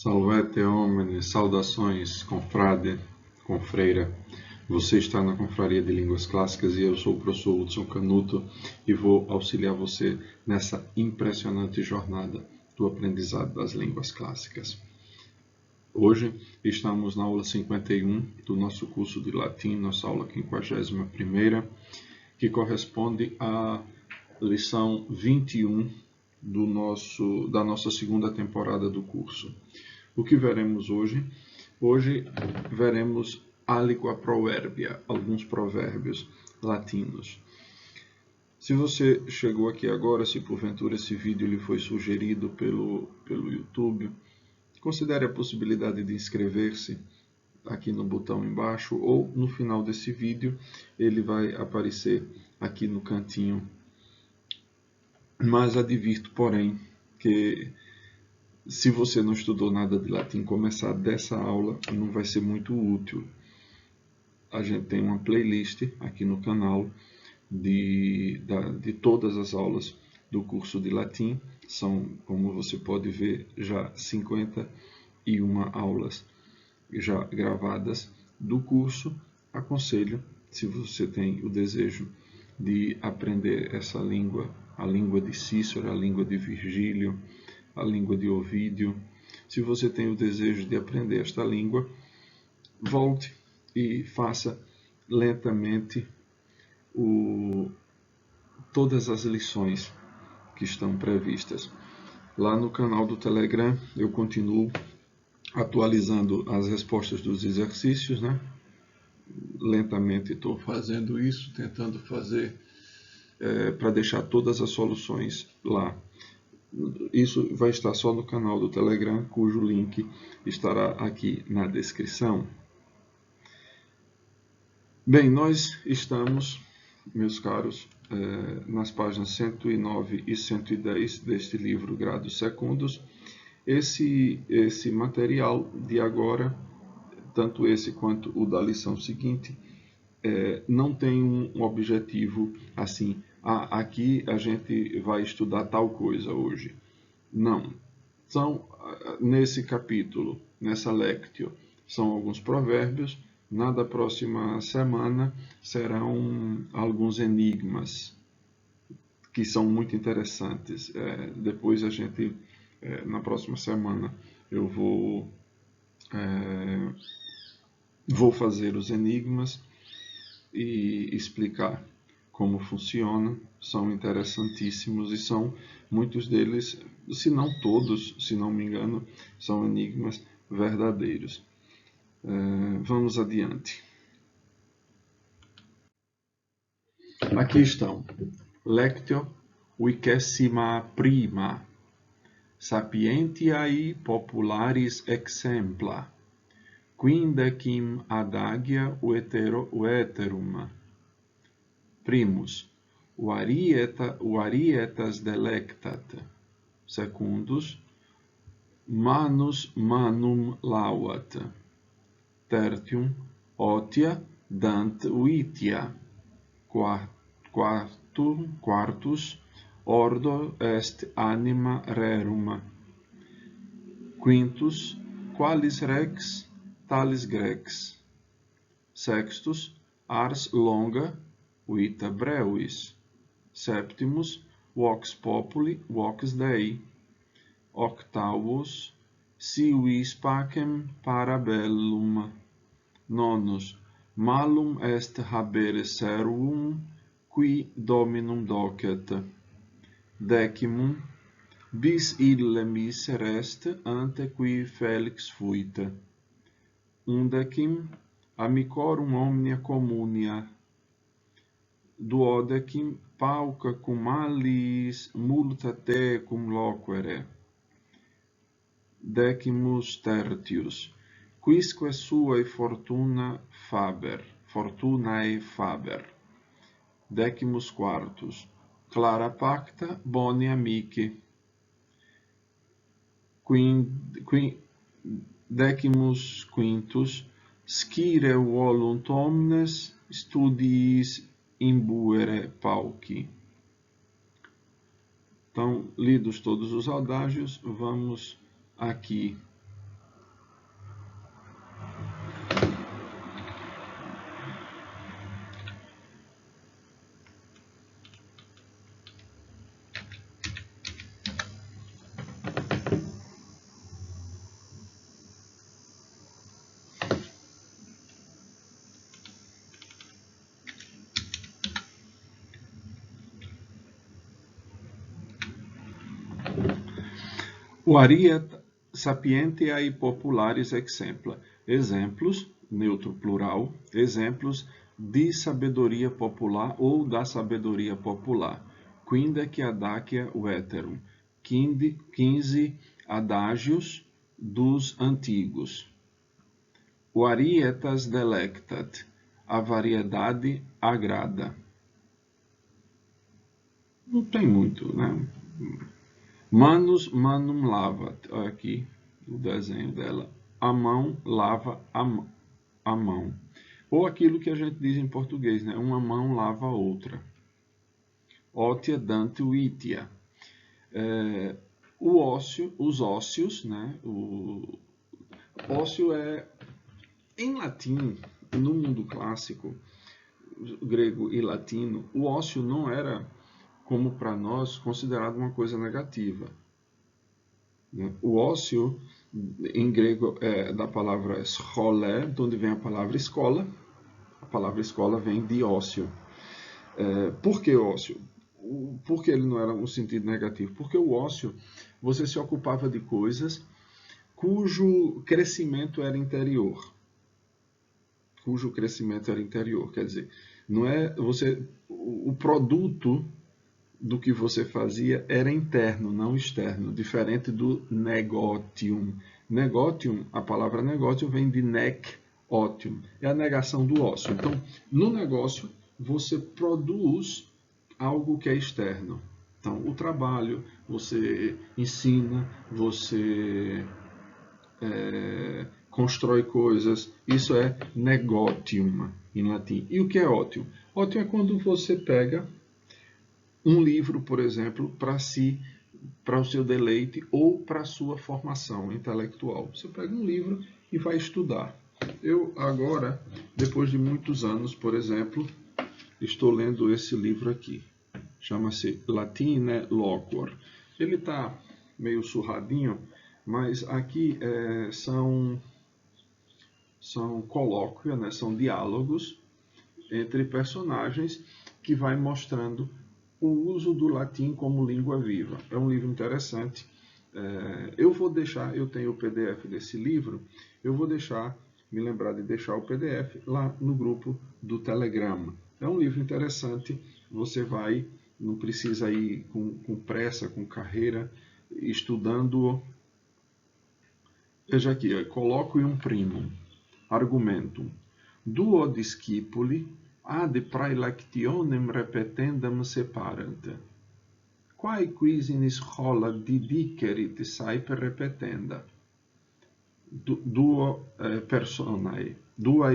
Salvete homines, saudações, confrade, confreira. Você está na Confraria de Línguas Clássicas e eu sou o professor Hudson Canuto e vou auxiliar você nessa impressionante jornada do aprendizado das línguas clássicas. Hoje estamos na aula 51 do nosso curso de latim, nossa aula 51ª, que corresponde à lição 21 da nossa segunda temporada do curso. O que veremos hoje? Hoje veremos aliqua proverbia, alguns provérbios latinos. Se você chegou aqui agora, se porventura esse vídeo lhe foi sugerido pelo YouTube, considere a possibilidade de inscrever-se aqui no botão embaixo ou no final desse vídeo, ele vai aparecer aqui no cantinho. Mas advirto, porém, que se você não estudou nada de latim, começar dessa aula não vai ser muito útil. A gente tem uma playlist aqui no canal de todas as aulas do curso de latim. São, como você pode ver, já 51 aulas já gravadas do curso. Aconselho, se você tem o desejo de aprender essa língua, a língua de Cícero, a língua de Virgílio, a língua de Ovídio. Se você tem o desejo de aprender esta língua, volte e faça lentamente todas as lições que estão previstas. Lá no canal do Telegram eu continuo atualizando as respostas dos exercícios, né? Lentamente estou fazendo isso, tentando fazer para deixar todas as soluções lá. Isso vai estar só no canal do Telegram, cujo link estará aqui na descrição. Bem, nós estamos, meus caros, nas páginas 109 e 110 deste livro Grados Secundos. Esse material de agora, tanto esse quanto o da lição seguinte, não tem um objetivo assim, aqui a gente vai estudar tal coisa hoje. Não. São, nesse capítulo, nessa lectio, são alguns provérbios. Na da próxima semana serão alguns enigmas, que são muito interessantes. Depois a gente, na próxima semana, eu vou fazer os enigmas e explicar como funciona. São interessantíssimos e são muitos deles, se não todos, se não me engano, são enigmas verdadeiros. Vamos adiante. Aqui estão. Lectio vicesima prima. Sapientiae popularis exempla. Quindecim adagia ueterum. Primus, varietas delectat. Secundus, manus manum lauat. Tertium, otia dant vitia. Quartus, ordo est anima rerum. Quintus, qualis rex, talis grex. Sextus, ars longa, vita brevis. Septimus, vox populi, vox Dei. Octavus, si vis pacem parabellum. Nonus, malum est habere servum, qui dominum docet. Decimum, bis ille miser est, ante qui felix fuit. Undecim, amicorum omnia communia. Duodecim, pauca cum alis multa tecum loquere. Decimus tertius, quisque suae fortunae faber. Decimus quartus, clara pacta boni amici. Decimus quintus, scire volunt omnes studiis imbuere pauci. Então, lidos todos os adágios, vamos aqui Variet sapientiae popularis exempla. Exemplos, neutro plural, exemplos de sabedoria popular ou da sabedoria popular. Quindec adacia veterum. 15 adágios dos antigos. Varietas delectat. A variedade agrada. Não tem muito, né? Manus manum lavat. Olha aqui o desenho dela. A mão lava a mão. Ou aquilo que a gente diz em português, né? Uma mão lava a outra. Otia dante vitia. O ósseo, os ósseos, né? O ósseo é, em latim, no mundo clássico, grego e latino, o ósseo não era, como para nós, considerado uma coisa negativa. O ósseo, em grego, é da palavra scholé, de onde vem a palavra escola. A palavra escola vem de ósseo. Por que ósseo? Por que ele não era um sentido negativo? Porque o ósseo, você se ocupava de coisas cujo crescimento era interior. Cujo crescimento era interior. Quer dizer, não é o produto do que você fazia era interno, não externo, diferente do negotium. Negotium, a palavra negócio vem de nec-otium, é a negação do ócio. Então, no negócio, você produz algo que é externo. Então, o trabalho, você ensina, você constrói coisas, isso é negotium em latim. E o que é ótimo? Ótimo é quando você pega um livro, por exemplo, para o seu deleite ou para a sua formação intelectual. Você pega um livro e vai estudar. Eu agora, depois de muitos anos, por exemplo, estou lendo esse livro aqui. Chama-se Latine Loquor. Ele está meio surradinho, mas aqui são colóquios, né? São diálogos entre personagens que vai mostrando o uso do latim como língua viva. É um livro interessante. Eu vou deixar, eu tenho o PDF desse livro, eu vou me lembrar de deixar o PDF lá no grupo do Telegram. É um livro interessante, você vai, não precisa ir com pressa, com carreira, estudando. Veja aqui, colloquium primum, argumentum, duo discipuli ad praelectionem repetendam separant. Quae quis in schola didicerit saepe repetenda. Duae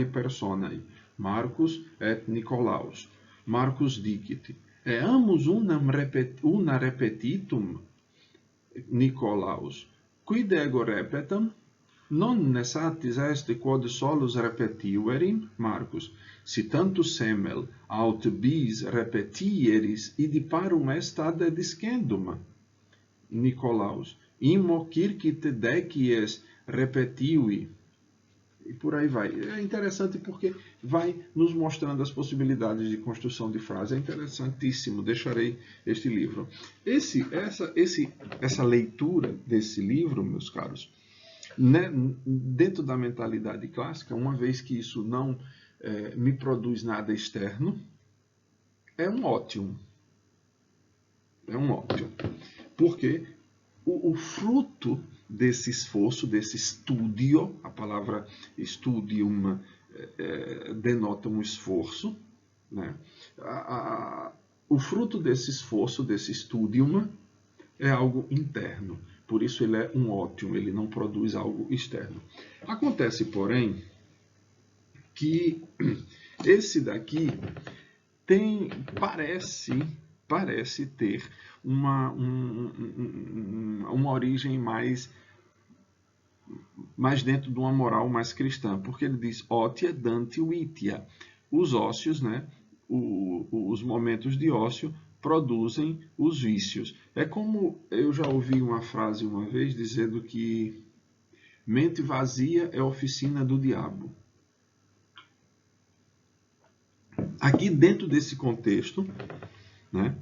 personae, Marcus et Nicolaus. Marcus dicit, eamus una repetitum, Nicolaus. Quid ego repetam? Non ne satis est quod solus repetiverim, Marcus, si tantus semel aut bis repetieris, idi parum est ad discendum. Nicolaus, immo circit decies repetivi. E por aí vai. É interessante porque vai nos mostrando as possibilidades de construção de frase. É interessantíssimo. Deixarei este livro. Essa leitura desse livro, meus caros, né, dentro da mentalidade clássica, uma vez que isso não me produz nada externo, é um ótimo. É um ótimo. Porque o fruto desse esforço, desse estudio, a palavra studium denota um esforço, né? O fruto desse esforço, desse studium, é algo interno. Por isso ele é um ótimo, ele não produz algo externo. Acontece, porém, que esse daqui parece ter uma origem mais dentro de uma moral mais cristã, porque ele diz otia dante vitia. Os ósseos, né, os momentos de ócio produzem os vícios. É como eu já ouvi uma frase uma vez dizendo que mente vazia é oficina do diabo. Aqui dentro desse contexto, né,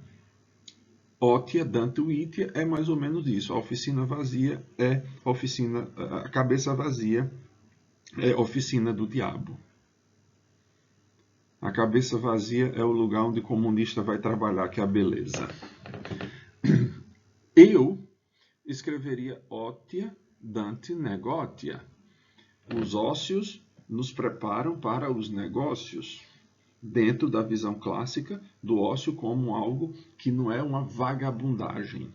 Ótia, Dante, Uítia é mais ou menos isso. A oficina vazia é oficina, a cabeça vazia é oficina do diabo. A cabeça vazia é o lugar onde o comunista vai trabalhar, que é a beleza. Eu escreveria Ótia, Dante, Negótia. Os ócios nos preparam para os negócios, dentro da visão clássica do ócio como algo que não é uma vagabundagem.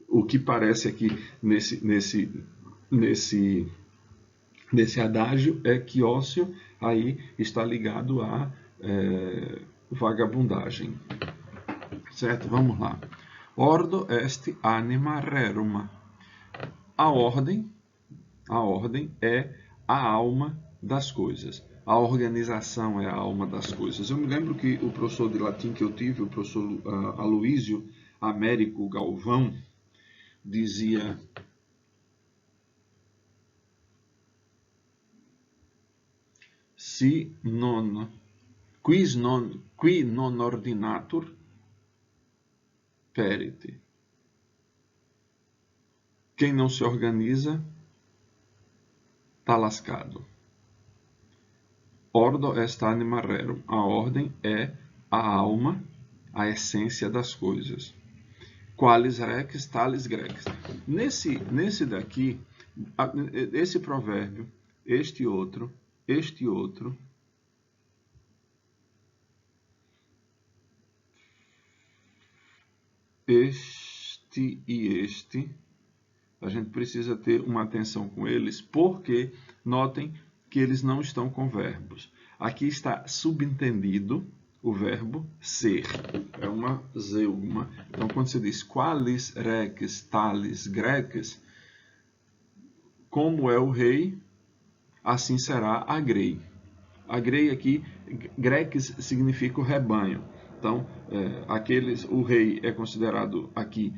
O que parece aqui nesse adágio é que ócio aí está ligado a vagabundagem. Certo? Vamos lá. Ordo est anima rerum. A ordem é a alma das coisas. A organização é a alma das coisas. Eu me lembro que o professor de latim que eu tive, o professor Aloísio Américo Galvão, dizia: qui non ordinatur perite. Quem não se organiza está lascado. Ordo est anima rerum. A ordem é a alma, a essência das coisas. Qualis rex, talis grex. Nesse daqui, esse provérbio, este outro, este e este, a gente precisa ter uma atenção com eles, porque notem que eles não estão com verbos. Aqui está subentendido o verbo ser. É uma zeugma. Então, quando você diz qualis rex, talis grex, como é o rei, assim será a grei. A grei aqui, grex significa o rebanho. Então, o rei é considerado aqui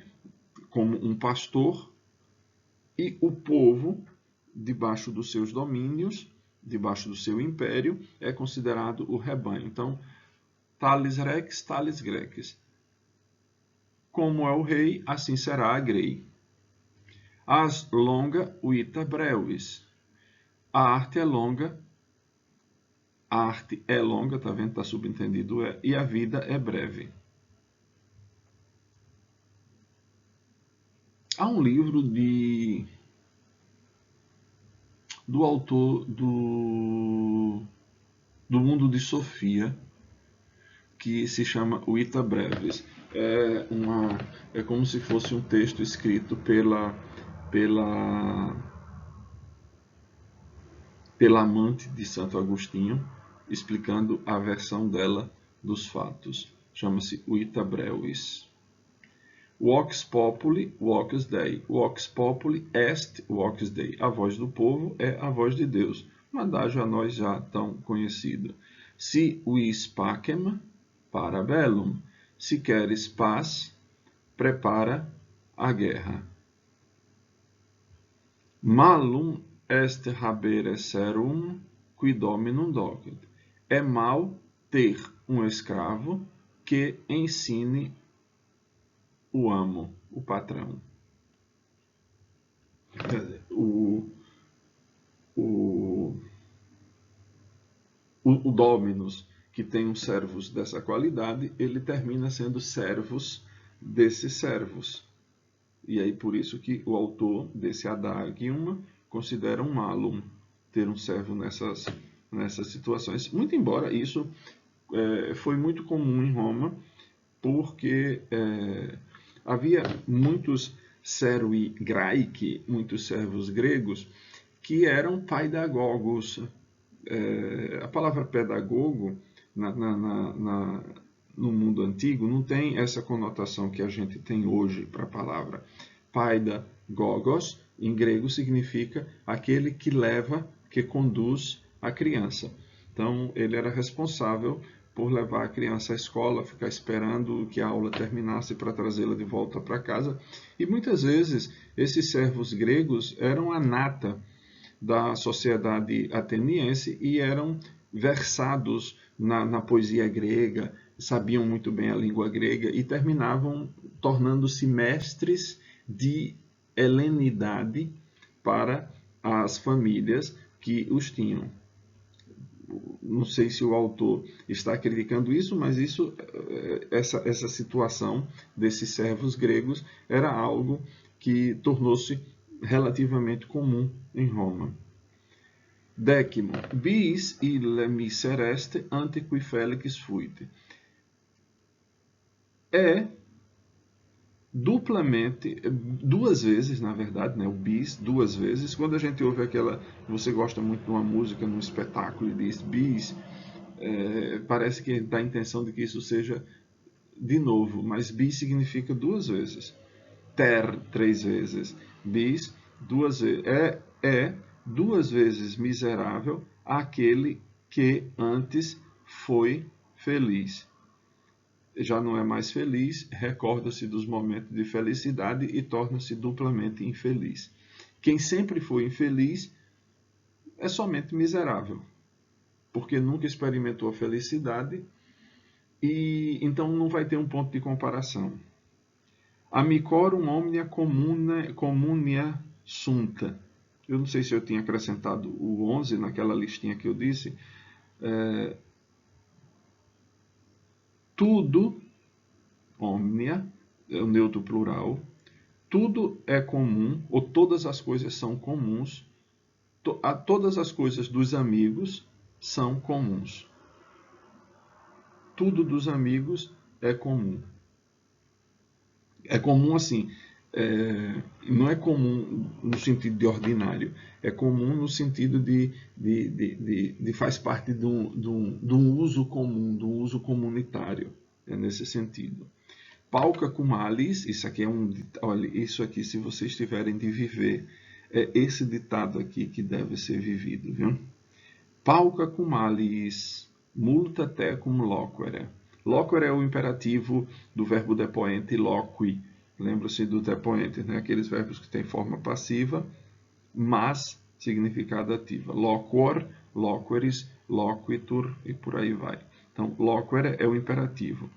como um pastor, e o povo, debaixo dos seus domínios, debaixo do seu império, é considerado o rebanho. Então, talis rex, talis grex. Como é o rei, assim será a grei. As longa, vita brevis. A arte é longa, tá vendo? Está subentendido, e a vida é breve. Há um livro do autor do Mundo de Sofia, que se chama Vita Brevis. É como se fosse um texto escrito pela amante de Santo Agostinho, explicando a versão dela dos fatos. Chama-se Vita Brevis. Vox populi, vox Dei. Vox populi est vox Dei. A voz do povo é a voz de Deus. Um adágio a nós já tão conhecido. Si vis pacem, para bellum. Se queres paz, prepara a guerra. Malum est habere serum qui dominum docet. É mal ter um escravo que ensine o amo, o patrão. O dominus, que tem uns servos dessa qualidade, ele termina sendo servos desses servos. E aí por isso que o autor desse adagium considera um malum ter um servo nessas situações. Muito embora isso foi muito comum em Roma, porque havia muitos servi graici, muitos servos gregos, que eram paidagogos. A palavra pedagogo, no mundo antigo, não tem essa conotação que a gente tem hoje para a palavra. Paidagogos, em grego, significa aquele que leva, que conduz a criança. Então, ele era responsável por levar a criança à escola, ficar esperando que a aula terminasse para trazê-la de volta para casa. E muitas vezes esses servos gregos eram a nata da sociedade ateniense e eram versados na poesia grega, sabiam muito bem a língua grega e terminavam tornando-se mestres de helenidade para as famílias que os tinham. Não sei se o autor está criticando isso, mas essa situação desses servos gregos era algo que tornou-se relativamente comum em Roma. 10. Bis ille misereste ante qui felix fuit. É duplamente, duas vezes, na verdade, né? O bis, duas vezes. Quando a gente ouve aquela, você gosta muito de uma música, num espetáculo e diz bis, parece que dá a intenção de que isso seja de novo, mas bis significa duas vezes. Ter, três vezes. Bis, duas vezes. É duas vezes miserável aquele que antes foi feliz. Já não é mais feliz, recorda-se dos momentos de felicidade e torna-se duplamente infeliz. Quem sempre foi infeliz é somente miserável, porque nunca experimentou a felicidade e então não vai ter um ponto de comparação. Amicorum omnia communia sunt. Eu não sei se eu tinha acrescentado o 11 naquela listinha que eu disse. Tudo, omnia, é o neutro plural, tudo é comum, ou todas as coisas são comuns, todas as coisas dos amigos são comuns. Tudo dos amigos é comum. É comum assim, não é comum no sentido de ordinário, é comum no sentido de faz parte de um uso comum, de um uso comunitário, é nesse sentido. Pauca cum alis, isso aqui olha, isso aqui se vocês tiverem de viver, é esse ditado aqui que deve ser vivido, viu? Pauca cum alis, multa tecum loquere. Loquere é o imperativo do verbo depoente loqui. Lembra-se do depoente, né? Aqueles verbos que têm forma passiva, mas significado ativa. Loquor, loqueris, loquitur e por aí vai. Então, loquere é o imperativo.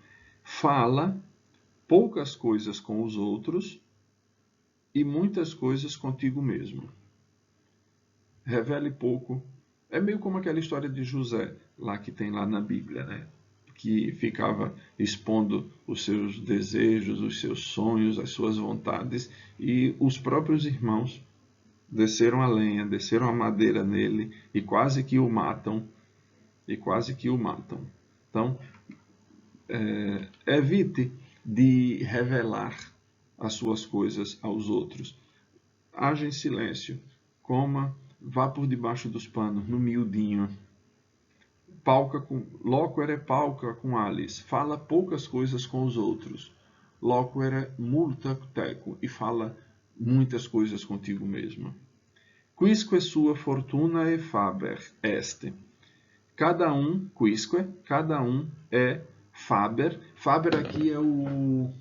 Fala poucas coisas com os outros e muitas coisas contigo mesmo. Revele pouco. É meio como aquela história de José, lá que tem lá na Bíblia, né? Que ficava expondo os seus desejos, os seus sonhos, as suas vontades, e os próprios irmãos desceram a lenha, desceram a madeira nele e quase que o matam. Então, evite de revelar as suas coisas aos outros. Haja em silêncio, coma, vá por debaixo dos panos, no miudinho. Loquere pauca cum alis, fala poucas coisas com os outros. Loquere multa teco, e fala muitas coisas contigo mesmo. Quisque sua fortuna e faber est. Cada um é faber. Faber aqui é o...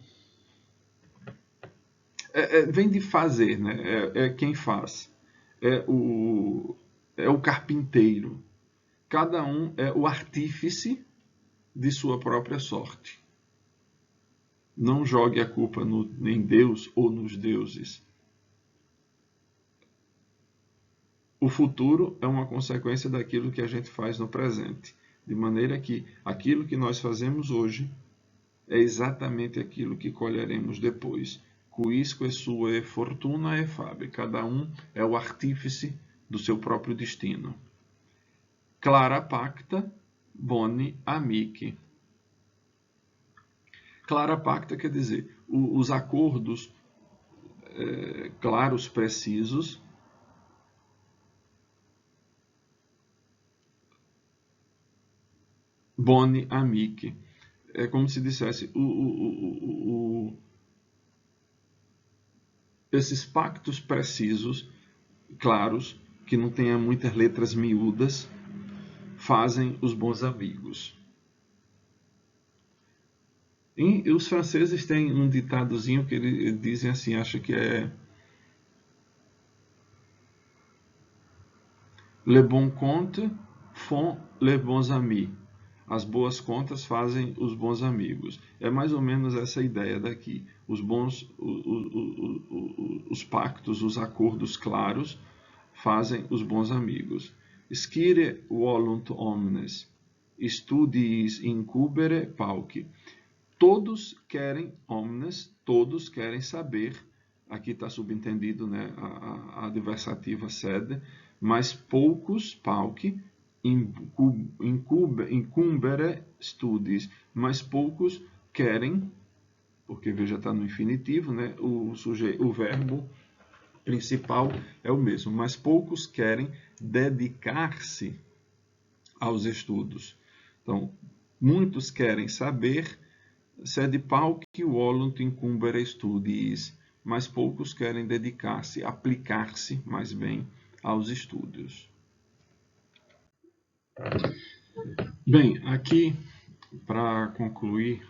vem de fazer, né? É quem faz. É o carpinteiro. Cada um é o artífice de sua própria sorte. Não jogue a culpa em Deus ou nos deuses. O futuro é uma consequência daquilo que a gente faz no presente. De maneira que aquilo que nós fazemos hoje é exatamente aquilo que colheremos depois. Quisque sua fortuna e fabe. Cada um é o artífice do seu próprio destino. Clara pacta, boni amici. Clara pacta quer dizer os acordos claros, precisos, boni amici. É como se dissesse esses pactos precisos, claros, que não tenham muitas letras miúdas, fazem os bons amigos. E os franceses têm um ditadozinho que eles dizem assim, acho que é les bons comptes font les bons amis. As boas contas fazem os bons amigos. É mais ou menos essa ideia daqui. Os pactos, os acordos claros fazem os bons amigos. Scire volunt omnes, studiis incubere pauci. Todos querem, omnes, todos querem saber. Aqui está subentendido, né, a adversativa sede, mas poucos, pauci, incumbere studiis, mas poucos querem, porque veja, está no infinitivo, né, o verbo principal é o mesmo, mas poucos querem dedicar-se aos estudos. Então, muitos querem saber, sed pauci volunt incumbere studiis, mas poucos querem dedicar-se, aplicar-se mais bem aos estudos. Bem, aqui, para concluir,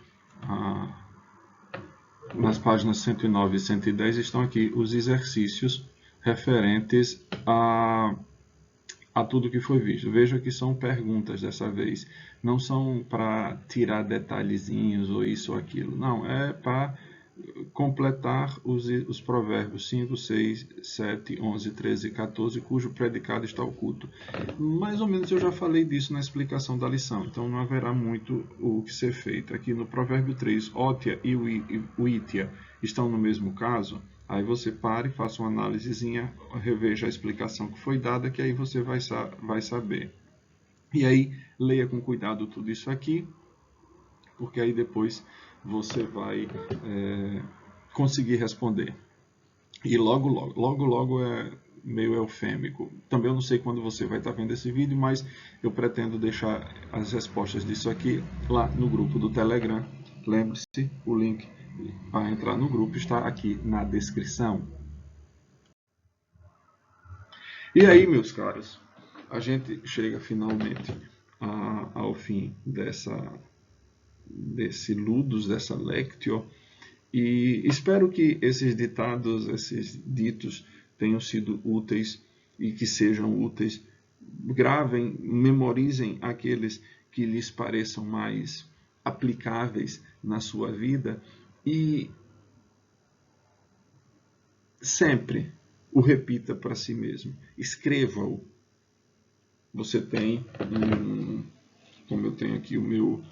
nas páginas 109 e 110 estão aqui os exercícios referentes a tudo que foi visto. Veja que são perguntas dessa vez. Não são para tirar detalhezinhos ou isso ou aquilo. Não, é para completar os provérbios 5, 6, 7, 11, 13 e 14, cujo predicado está oculto. Mais ou menos eu já falei disso na explicação da lição, então não haverá muito o que ser feito. Aqui no provérbio 3, ótia e uítia estão no mesmo caso. Aí você pare, faça uma análisezinha, reveja a explicação que foi dada, que aí você vai saber. E aí, leia com cuidado tudo isso aqui, porque aí depois você vai conseguir responder. E logo é meio eufêmico. Também eu não sei quando você vai estar vendo esse vídeo, mas eu pretendo deixar as respostas disso aqui lá no grupo do Telegram. Lembre-se, o link para entrar no grupo está aqui na descrição. E aí, meus caros, a gente chega finalmente ao fim desse Ludus, dessa Lectio, e espero que esses ditados, esses ditos tenham sido úteis e que sejam úteis. Gravem, memorizem aqueles que lhes pareçam mais aplicáveis na sua vida e sempre o repita para si mesmo. Escreva-o. Você tem, como eu tenho aqui o meu,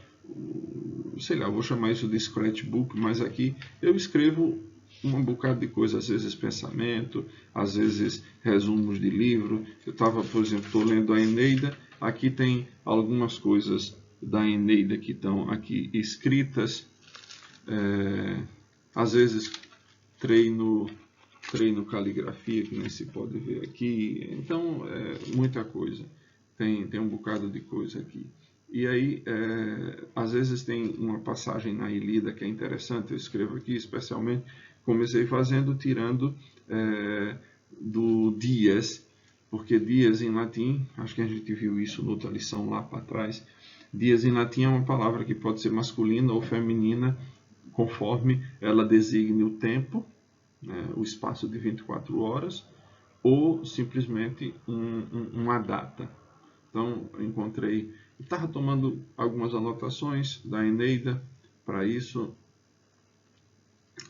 sei lá, eu vou chamar isso de scratchbook, mas aqui eu escrevo um bocado de coisa, às vezes pensamento, às vezes resumos de livro. Eu estava, por exemplo, estou lendo a Eneida, aqui tem algumas coisas da Eneida que estão aqui escritas, às vezes treino caligrafia, que nem se pode ver aqui, então muita coisa, tem um bocado de coisa aqui. E aí, às vezes tem uma passagem na Ilíada que é interessante, eu escrevo aqui especialmente, comecei tirando do dies, porque dies em latim, acho que a gente viu isso na outra lição lá para trás, dies em latim é uma palavra que pode ser masculina ou feminina, conforme ela designe o tempo, o espaço de 24 horas, ou simplesmente uma data. Então, eu encontrei, estava tomando algumas anotações da Eneida para isso,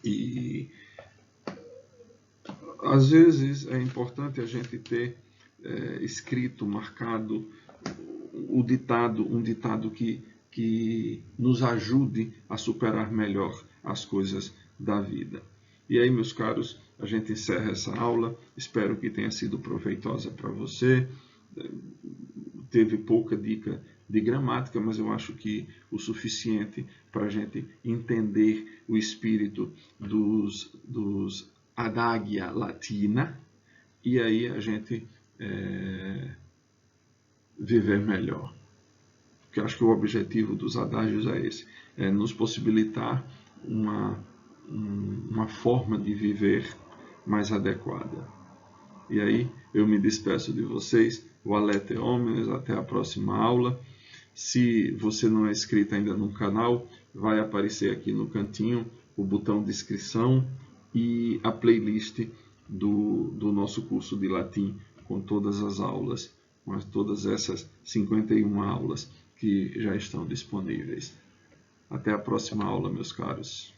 e às vezes é importante a gente ter escrito, marcado um ditado que nos ajude a superar melhor as coisas da vida. E aí, meus caros, a gente encerra essa aula. Espero que tenha sido proveitosa para você. Teve pouca dica de gramática, mas eu acho que o suficiente para a gente entender o espírito dos adagia latina e aí a gente viver melhor. Porque eu acho que o objetivo dos adágios é esse, é nos possibilitar uma forma de viver mais adequada. E aí eu me despeço de vocês, Valete Homens, até a próxima aula. Se você não é inscrito ainda no canal, vai aparecer aqui no cantinho o botão de inscrição e a playlist do nosso curso de latim com todas as aulas, com todas essas 51 aulas que já estão disponíveis. Até a próxima aula, meus caros.